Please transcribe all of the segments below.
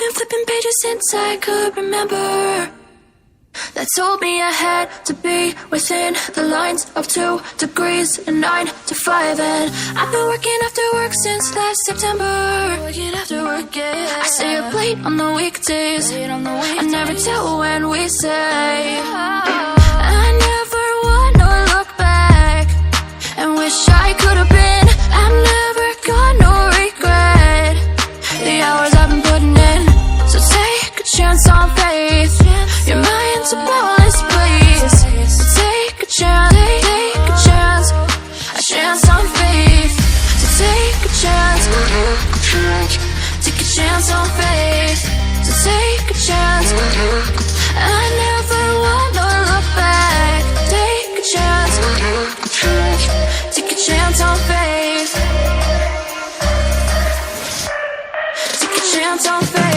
been flipping pages since I could remember, that told me I had to be within the lines of 2 degrees and 9 to 5. And I've been working after work since last September. Working after work, yeah. I stay up late on the weekdays. I never tell when we say. I never wanna look back and wish I could have been. I've never got no regret. The hours I've been putting in, so take a chance on faith. Your mind's a bonus, please. So take a chance, take a chance, a chance on faith. So take a chance, take a chance on faith. So take a chance. I never wanna look back. Take a chance, take a chance on faith. Take a chance on faith.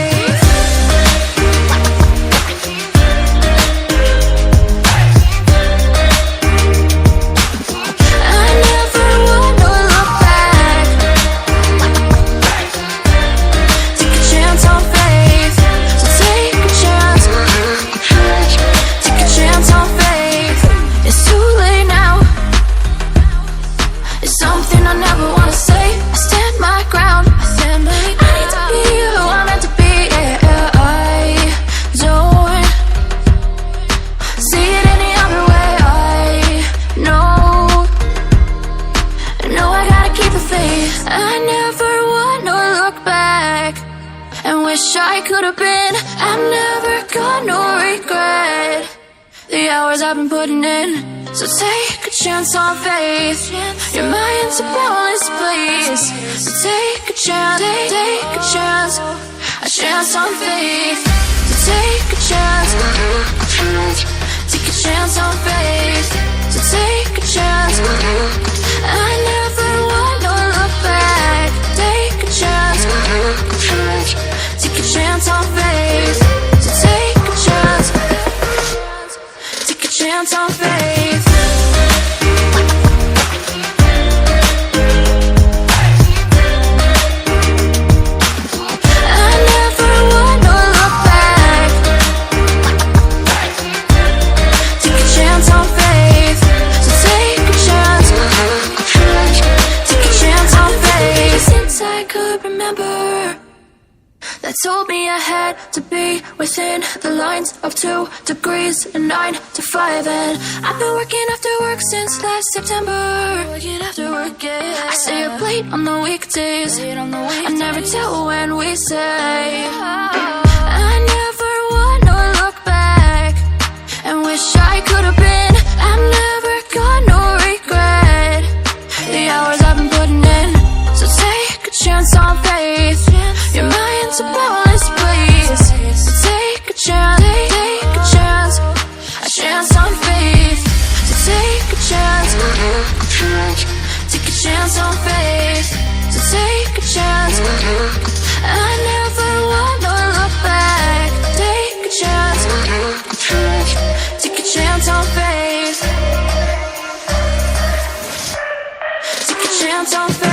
I could have been. I've never got no regret. The hours I've been putting in, so take a chance on faith. Your mind's a bonus, please. So take a chance, take a chance, a chance on faith. So take a chance, take a chance on faith. So take a chance. I never wanna look back. Take a chance, take a chance on faith. So take a chance, take a chance on faith. I never wanna look back. Take a chance on faith. So take a chance, take a chance on faith. Since I could remember, that told me I had to be within the lines of 2 degrees and 9 to 5. And I've been working after work since last September. Working after work, yeah. I stay up late on the weekdays. I never tell when we say. I never wanna look back and wish I could have been. I've never got no regret. The hours I've been putting in, so take a chance on faith. Your mind's a bonus, please. So take a chance, take a chance, a chance on faith. So take a chance, take a chance on faith. So take a chance. I never wanna look back. Take a chance, take a chance on faith. Take a chance on faith.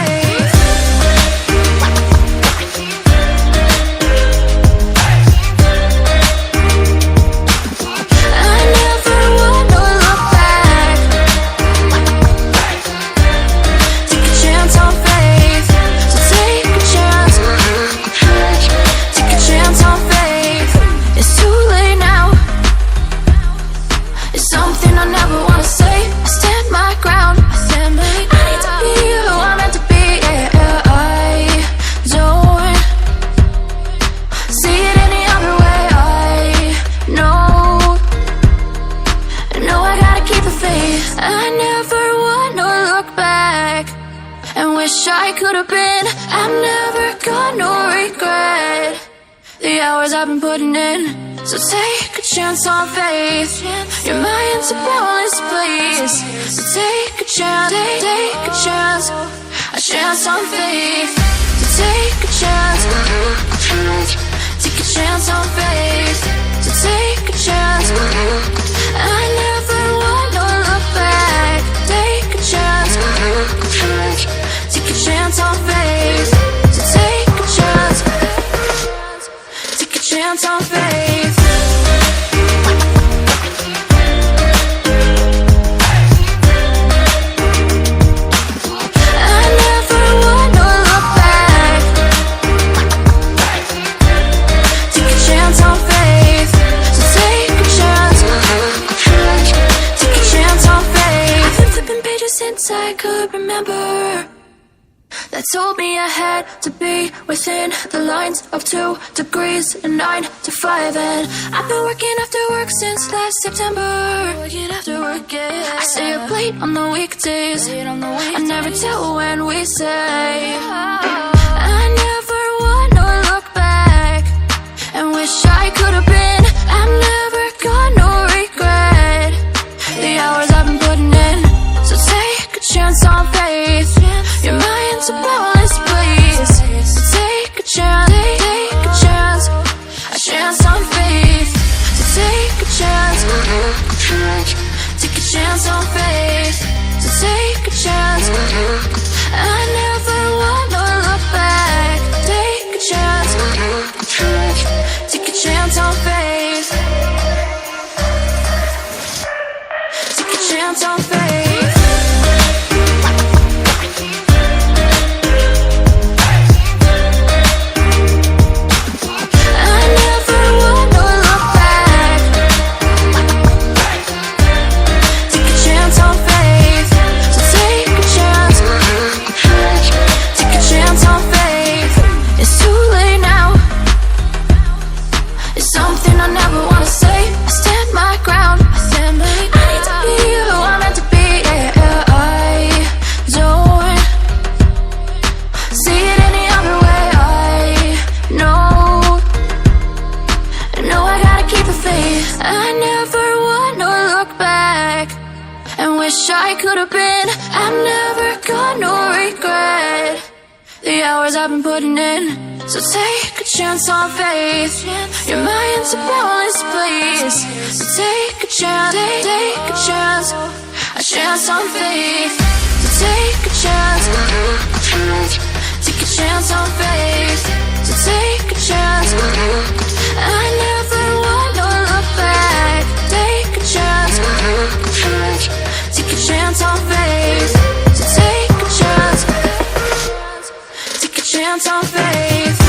I never wanna look back and wish I could have been. I've never got no regret. The hours I've been putting in, so take a chance on faith. Your mind's a bonus, please. So take a chance, take a chance, a chance on faith. So take a chance, take a chance on faith. So take a chance. I never wanna look back. Take a chance, take a chance on faith. So take a chance, take a chance on faith. I never wanna look back. Take a chance on faith. So take a chance. Take a chance on faith. I've been flipping pages since I could remember. That told me I had to be within the lines of 2 degrees and 9 to 5. And I've been working after work since last September. Working after work, yeah. I stay up late on the weekdays. I never tell when we say. I never wanna look back and wish I could have been. I've never got no regret. The hours I've been putting in. So take a chance on faith. Your mind's a boundless place. So take a chance, take a chance. A chance on faith. So take a chance. Take a chance on faith. So take a chance. I never wanna look back. Take a chance. Take a chance on faith. Take a chance on faith. I never wanna look back and wish I could have been. I've never got no regret. The hours I've been putting in. So take a chance on faith. Your mind's a boundless place. So take a chance, take a chance. A chance on faith. So take a chance. Take a chance on faith. So take a chance. I never wanna look back. Take a chance. Take a chance on faith. So take a chance. Take a chance on faith.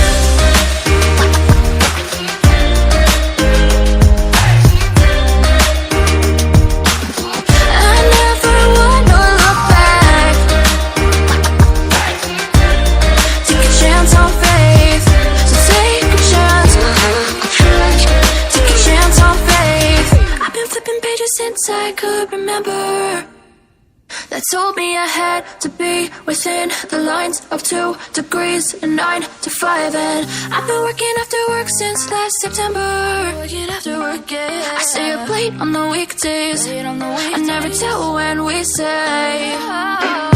I never wanna look back. Take a chance on faith. So take a chance. Take a chance on faith. I've been flipping pages since I could remember. That told me I had to be within the lines of 2 degrees and 9 to 5. And I've been working after work since last September. Working after work, yeah. I stay up late on the weekdays. I never tell when we say.